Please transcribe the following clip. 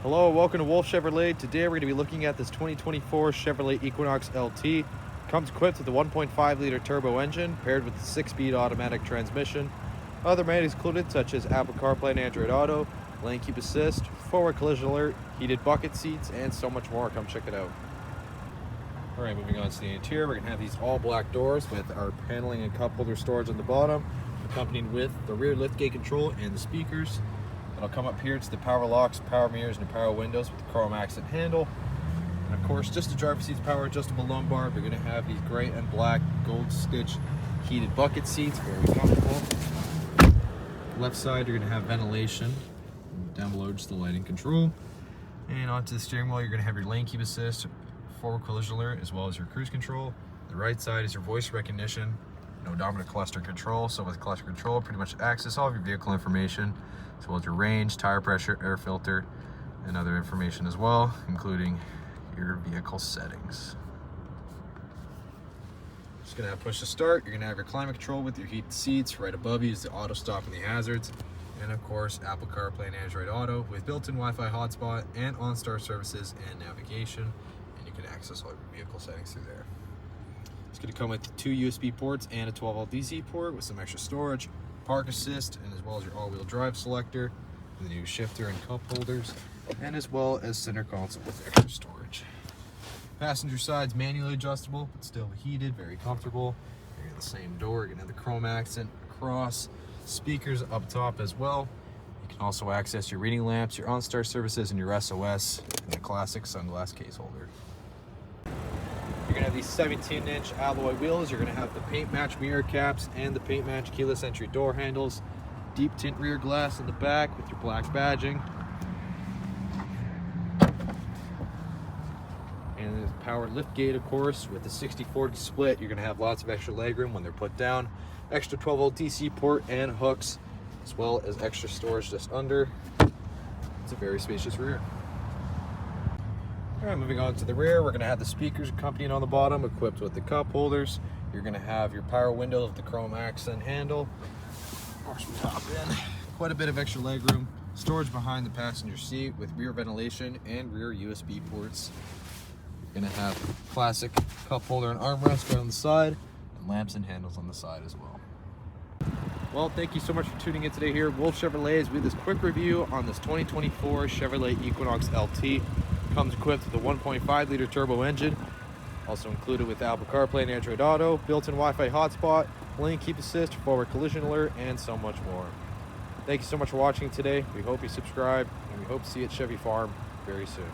Hello, welcome to Wolfe Chevrolet. Today we're going to be looking at this 2024 Chevrolet Equinox LT. Comes equipped with a 1.5 liter turbo engine paired with a 6-speed automatic transmission. Other amenities included such as Apple Carplay and Android Auto, lane keep assist, forward collision alert, heated bucket seats, and so much more. Come check it out. Alright, moving on to the interior, we're going to have these all black doors with our paneling and cup holder storage on the bottom, accompanied with the rear liftgate control and the speakers. It'll come up here to the power locks, power mirrors, and the power windows with the chrome accent handle. And of course, just the driver's seat's power adjustable lumbar. You're going to have these gray and black gold stitch heated bucket seats, very comfortable. Left side, you're going to have ventilation. Down below, just the lighting control. And onto the steering wheel, you're going to have your lane keep assist, forward collision alert, as well as your cruise control. The right side is your voice recognition, no dominant cluster control. So with cluster control, pretty much access all of your vehicle information, as well as your range, tire pressure, air filter, and other information as well, including your vehicle settings. Just gonna have push to start. You're gonna have your climate control with your heated seats. Right above you is the auto stop and the hazards. And of course, Apple Carplay and Android Auto with built-in Wi-Fi hotspot and OnStar services and navigation. And you can access all your vehicle settings through there. It's gonna come with 2 USB ports and a 12-volt DC port with some extra storage, park assist, and as well as your all-wheel drive selector, the new shifter and cup holders, and as well as center console with extra storage. Passenger side's manually adjustable, but still heated, very comfortable. You're gonna the same door, you're gonna have the chrome accent across, speakers up top as well. You can also access your reading lamps, your OnStar services, and your SOS, and the classic sunglass case holder. You're gonna have these 17-inch alloy wheels. You're gonna have the paint match mirror caps and the paint match keyless entry door handles. Deep tint rear glass in the back with your black badging. And the power lift gate, of course, with the 60/40 split. You're gonna have lots of extra legroom when they're put down. Extra 12-volt DC port and hooks, as well as extra storage just under. It's a very spacious rear. All right, moving on to the rear, we're gonna have the speakers accompanying on the bottom, equipped with the cup holders. You're gonna have your power window with the chrome accent handle. Of course, we hop in. Quite a bit of extra legroom. Storage behind the passenger seat with rear ventilation and rear USB ports. You're gonna have classic cup holder and armrest right on the side, and lamps and handles on the side as well. Well, thank you so much for tuning in today here at Wolfe Chevrolet as we do this quick review on this 2024 Chevrolet Equinox LT. Comes equipped with a 1.5 liter turbo engine, also included with Apple CarPlay and Android Auto, built-in Wi-Fi hotspot, lane keep assist, forward collision alert, and so much more. Thank you so much for watching today. We hope you subscribe, and we hope to see you at Chevy Farm very soon.